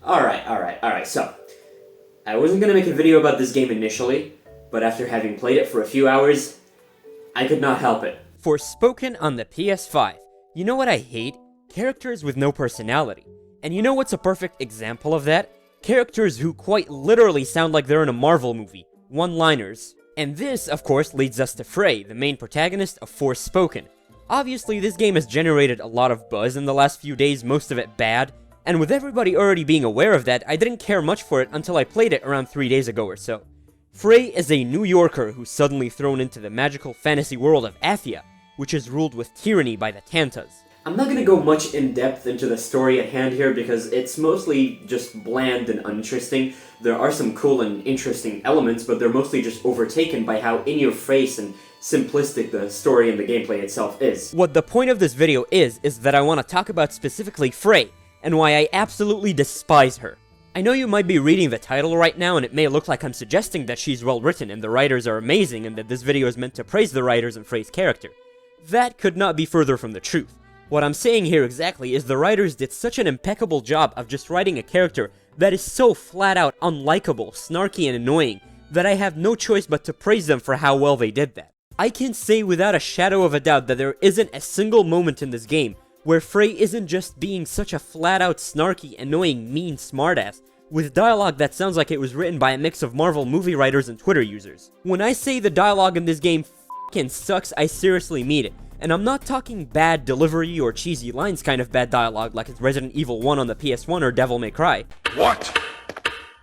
Alright, so, I wasn't gonna make a video about this game initially, but after having played it for a few hours, I could not help it. Forspoken on the PS5. You know what I hate? Characters with no personality. And you know what's a perfect example of that? Characters who quite literally sound like they're in a Marvel movie. One-liners. And this, of course, leads us to Frey, the main protagonist of Forspoken. Obviously, this game has generated a lot of buzz in the last few days, most of it bad, and with everybody already being aware of that, I didn't care much for it until I played it around 3 days ago or so. Frey is a New Yorker who's suddenly thrown into the magical fantasy world of Athia, which is ruled with tyranny by the Tantas. I'm not gonna go much in depth into the story at hand here because it's mostly just bland and uninteresting. There are some cool and interesting elements, but they're mostly just overtaken by how in-your-face and simplistic the story and the gameplay itself is. What the point of this video is that I want to talk about specifically Frey, and why I absolutely despise her. I know you might be reading the title right now and it may look like I'm suggesting that she's well written and the writers are amazing and that this video is meant to praise the writers and Frey's character. That could not be further from the truth. What I'm saying here exactly is the writers did such an impeccable job of just writing a character that is so flat out unlikable, snarky, and annoying that I have no choice but to praise them for how well they did that. I can say without a shadow of a doubt that there isn't a single moment in this game where Frey isn't just being such a flat-out snarky, annoying, mean smartass, with dialogue that sounds like it was written by a mix of Marvel movie writers and Twitter users. When I say the dialogue in this game f***ing sucks, I seriously mean it. And I'm not talking bad delivery or cheesy lines kind of bad dialogue like it's Resident Evil 1 on the PS1 or Devil May Cry. What?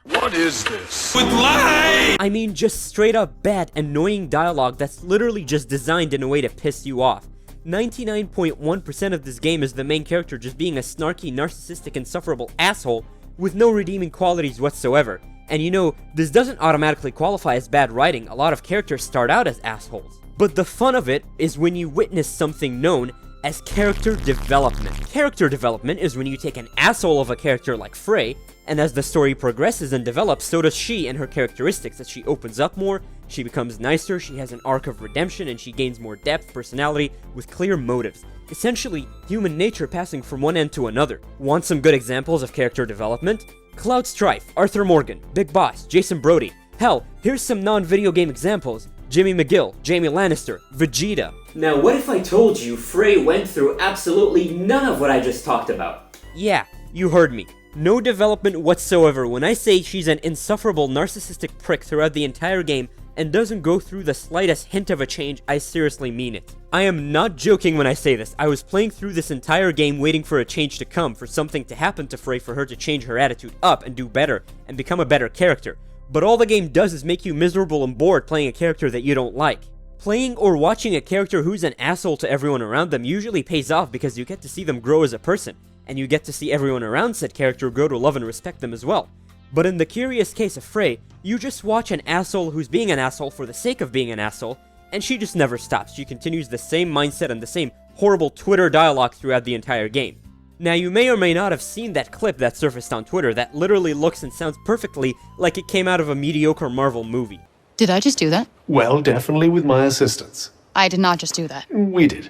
What is this? With lies! I mean just straight up bad, annoying dialogue that's literally just designed in a way to piss you off. 99.1% of this game is the main character just being a snarky, narcissistic, insufferable asshole with no redeeming qualities whatsoever. And you know, this doesn't automatically qualify as bad writing, a lot of characters start out as assholes. But the fun of it is when you witness something known as character development. Character development is when you take an asshole of a character like Frey, and as the story progresses and develops, so does she and her characteristics, as she opens up more, she becomes nicer, she has an arc of redemption, and she gains more depth, personality, with clear motives. Essentially, human nature passing from one end to another. Want some good examples of character development? Cloud Strife, Arthur Morgan, Big Boss, Jason Brody. Hell, here's some non-video game examples. Jimmy McGill, Jaime Lannister, Vegeta. Now what if I told you Frey went through absolutely none of what I just talked about? Yeah, you heard me. No development whatsoever when I say she's an insufferable narcissistic prick throughout the entire game and doesn't go through the slightest hint of a change. I seriously mean it. I am not joking when I say this. I was playing through this entire game waiting for a change to come, for something to happen to Frey, for her to change her attitude up and do better and become a better character. But all the game does is make you miserable and bored playing a character that you don't like. Playing or watching a character who's an asshole to everyone around them usually pays off because you get to see them grow as a person, and you get to see everyone around said character grow to love and respect them as well. But in the curious case of Frey, you just watch an asshole who's being an asshole for the sake of being an asshole, and she just never stops. She continues the same mindset and the same horrible Twitter dialogue throughout the entire game. Now, you may or may not have seen that clip that surfaced on Twitter that literally looks and sounds perfectly like it came out of a mediocre Marvel movie. Did I just do that? Well, definitely with my assistance. I did not just do that. We did.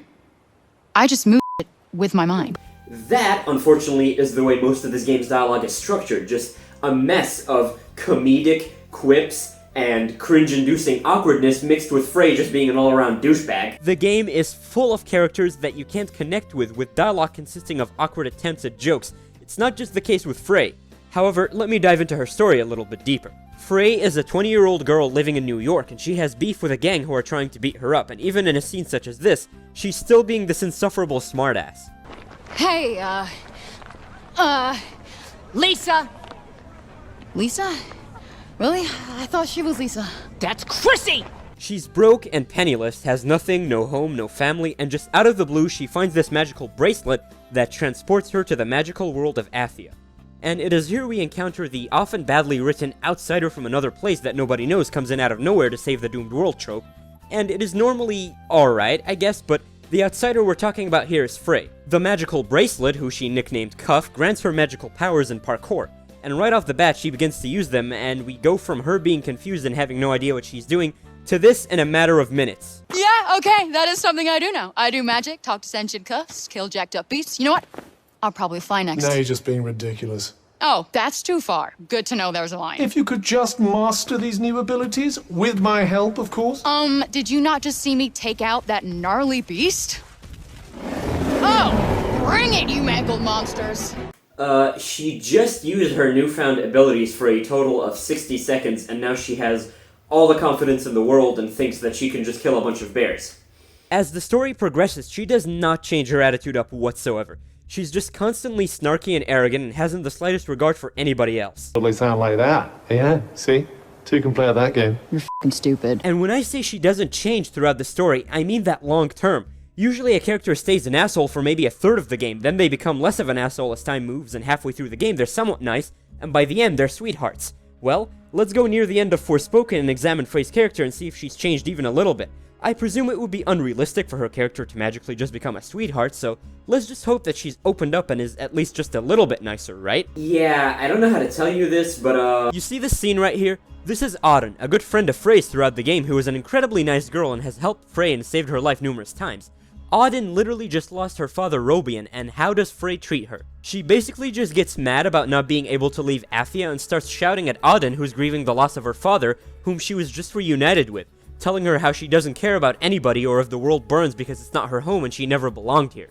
I just moved it with my mind. That, unfortunately, is the way most of this game's dialogue is structured. Just a mess of comedic quips and cringe-inducing awkwardness mixed with Frey just being an all-around douchebag. The game is full of characters that you can't connect with dialogue consisting of awkward attempts at jokes. It's not just the case with Frey. However, let me dive into her story a little bit deeper. Frey is a 20-year-old girl living in New York, and she has beef with a gang who are trying to beat her up, and even in a scene such as this, she's still being this insufferable smartass. Hey, Lisa! Lisa? Really? I thought she was Lisa. That's Chrissy! She's broke and penniless, has nothing, no home, no family, and just out of the blue she finds this magical bracelet that transports her to the magical world of Athia. And it is here we encounter the often badly written outsider from another place that nobody knows comes in out of nowhere to save the doomed world trope. And it is normally alright, I guess, but the outsider we're talking about here is Frey. The magical bracelet, who she nicknamed Cuff, grants her magical powers in parkour. And right off the bat, she begins to use them, and we go from her being confused and having no idea what she's doing, to this in a matter of minutes. Yeah, okay, that is something I do now. I do magic, talk to sentient cuffs, kill jacked up beasts. You know what? I'll probably fly next. Now you're just being ridiculous. Oh, that's too far. Good to know there's a line. If you could just master these new abilities, with my help, of course. Did you not just see me take out that gnarly beast? Oh, bring it, you mangled monsters! She just used her newfound abilities for a total of 60 seconds, and now she has all the confidence in the world and thinks that she can just kill a bunch of bears. As the story progresses, she does not change her attitude up whatsoever. She's just constantly snarky and arrogant and hasn't the slightest regard for anybody else. Totally sound like that. Yeah, see? Two can play at that game. You're f***ing stupid. And when I say she doesn't change throughout the story, I mean that long term. Usually a character stays an asshole for maybe a third of the game, then they become less of an asshole as time moves, and halfway through the game they're somewhat nice, and by the end they're sweethearts. Well, let's go near the end of Forspoken and examine Frey's character and see if she's changed even a little bit. I presume it would be unrealistic for her character to magically just become a sweetheart, so let's just hope that she's opened up and is at least just a little bit nicer, right? Yeah, I don't know how to tell you this, but You see this scene right here? This is Auden, a good friend of Frey's throughout the game who is an incredibly nice girl and has helped Frey and saved her life numerous times. Auden literally just lost her father Robian, and how does Frey treat her? She basically just gets mad about not being able to leave Athia and starts shouting at Auden, who's grieving the loss of her father, whom she was just reunited with, telling her how she doesn't care about anybody or if the world burns because it's not her home and she never belonged here.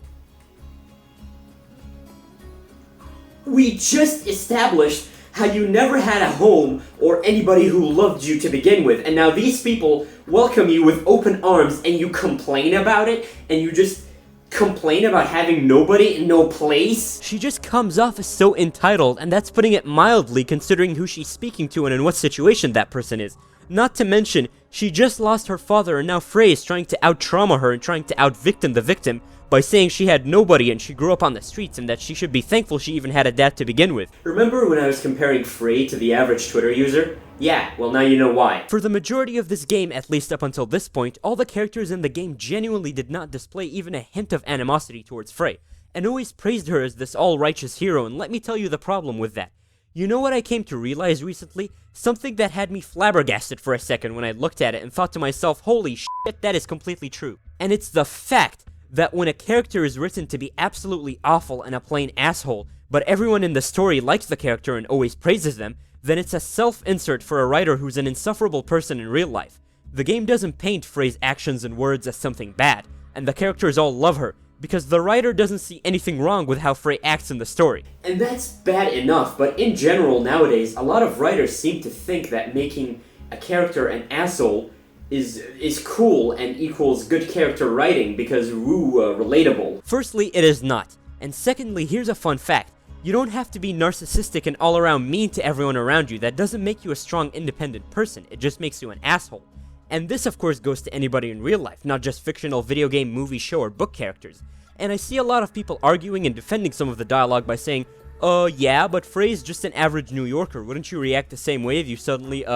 we just established how you never had a home or anybody who loved you to begin with, and now these people welcome you with open arms and you complain about it, and you just complain about having nobody and no place? She just comes off as so entitled, and that's putting it mildly considering who she's speaking to and in what situation that person is. Not to mention, she just lost her father and now Frey is trying to out-trauma her and trying to out-victim the victim by saying she had nobody and she grew up on the streets and that she should be thankful she even had a dad to begin with. Remember when I was comparing Frey to the average Twitter user? Yeah, well now you know why. For the majority of this game, at least up until this point, all the characters in the game genuinely did not display even a hint of animosity towards Frey, and always praised her as this all-righteous hero, and let me tell you the problem with that. You know what I came to realize recently? Something that had me flabbergasted for a second when I looked at it and thought to myself, holy shit, that is completely true. And it's the fact that when a character is written to be absolutely awful and a plain asshole, but everyone in the story likes the character and always praises them, then it's a self-insert for a writer who's an insufferable person in real life. The game doesn't paint Frey's actions and words as something bad, and the characters all love her, because the writer doesn't see anything wrong with how Frey acts in the story. And that's bad enough, but in general nowadays, a lot of writers seem to think that making a character an asshole is cool and equals good character writing because, relatable. Firstly, it is not. And secondly, here's a fun fact. You don't have to be narcissistic and all around mean to everyone around you. That doesn't make you a strong, independent person. It just makes you an asshole. And this, of course, goes to anybody in real life, not just fictional video game, movie, show, or book characters. And I see a lot of people arguing and defending some of the dialogue by saying, yeah, but Frey's just an average New Yorker. Wouldn't you react the same way if you suddenly,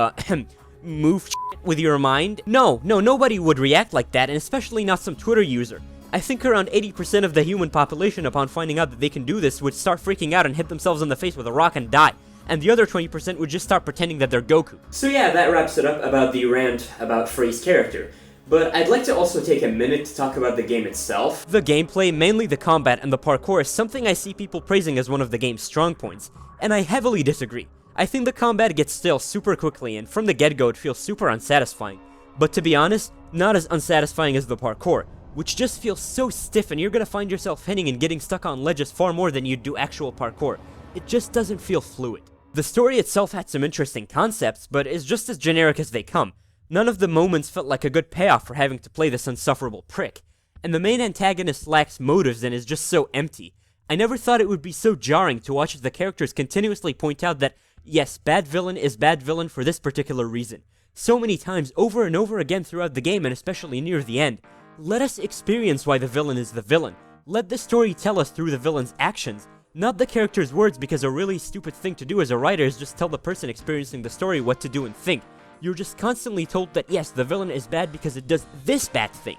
move shit with your mind? No, nobody would react like that, and especially not some Twitter user. I think around 80% of the human population, upon finding out that they can do this, would start freaking out and hit themselves in the face with a rock and die. And the other 20% would just start pretending that they're Goku. So yeah, that wraps it up about the rant about Frey's character. But I'd like to also take a minute to talk about the game itself. The gameplay, mainly the combat and the parkour, is something I see people praising as one of the game's strong points, and I heavily disagree. I think the combat gets stale super quickly, and from the get-go it feels super unsatisfying. But to be honest, not as unsatisfying as the parkour, which just feels so stiff and you're gonna find yourself hitting and getting stuck on ledges far more than you'd do actual parkour. It just doesn't feel fluid. The story itself had some interesting concepts, but is just as generic as they come. None of the moments felt like a good payoff for having to play this insufferable prick. And the main antagonist lacks motives and is just so empty. I never thought it would be so jarring to watch as the characters continuously point out that, yes, bad villain is bad villain for this particular reason. So many times, over and over again throughout the game, and especially near the end. Let us experience why the villain is the villain. Let the story tell us through the villain's actions, not the character's words, because a really stupid thing to do as a writer is just tell the person experiencing the story what to do and think. You're just constantly told that yes, the villain is bad because it does this bad thing.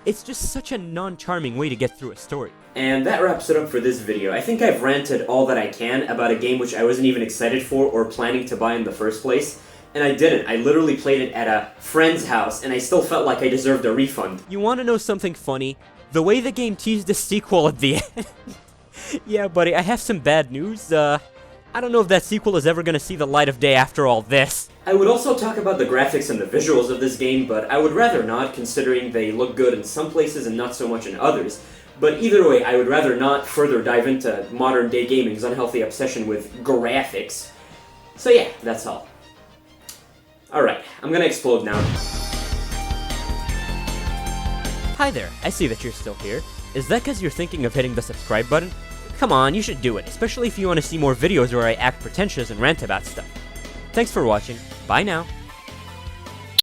It's just such a non-charming way to get through a story. And that wraps it up for this video. I think I've ranted all that I can about a game which I wasn't even excited for or planning to buy in the first place. And I didn't. I literally played it at a friend's house and I still felt like I deserved a refund. You wanna know something funny? The way the game teased a sequel at the end. Yeah, buddy, I have some bad news. I don't know if that sequel is ever gonna see the light of day after all this. I would also talk about the graphics and the visuals of this game, but I would rather not, considering they look good in some places and not so much in others. But either way, I would rather not further dive into modern-day gaming's unhealthy obsession with graphics. So yeah, that's all. Alright, I'm gonna explode now. Hi there, I see that you're still here. Is that because you're thinking of hitting the subscribe button? Come on, you should do it, especially if you want to see more videos where I act pretentious and rant about stuff. Thanks for watching, bye now.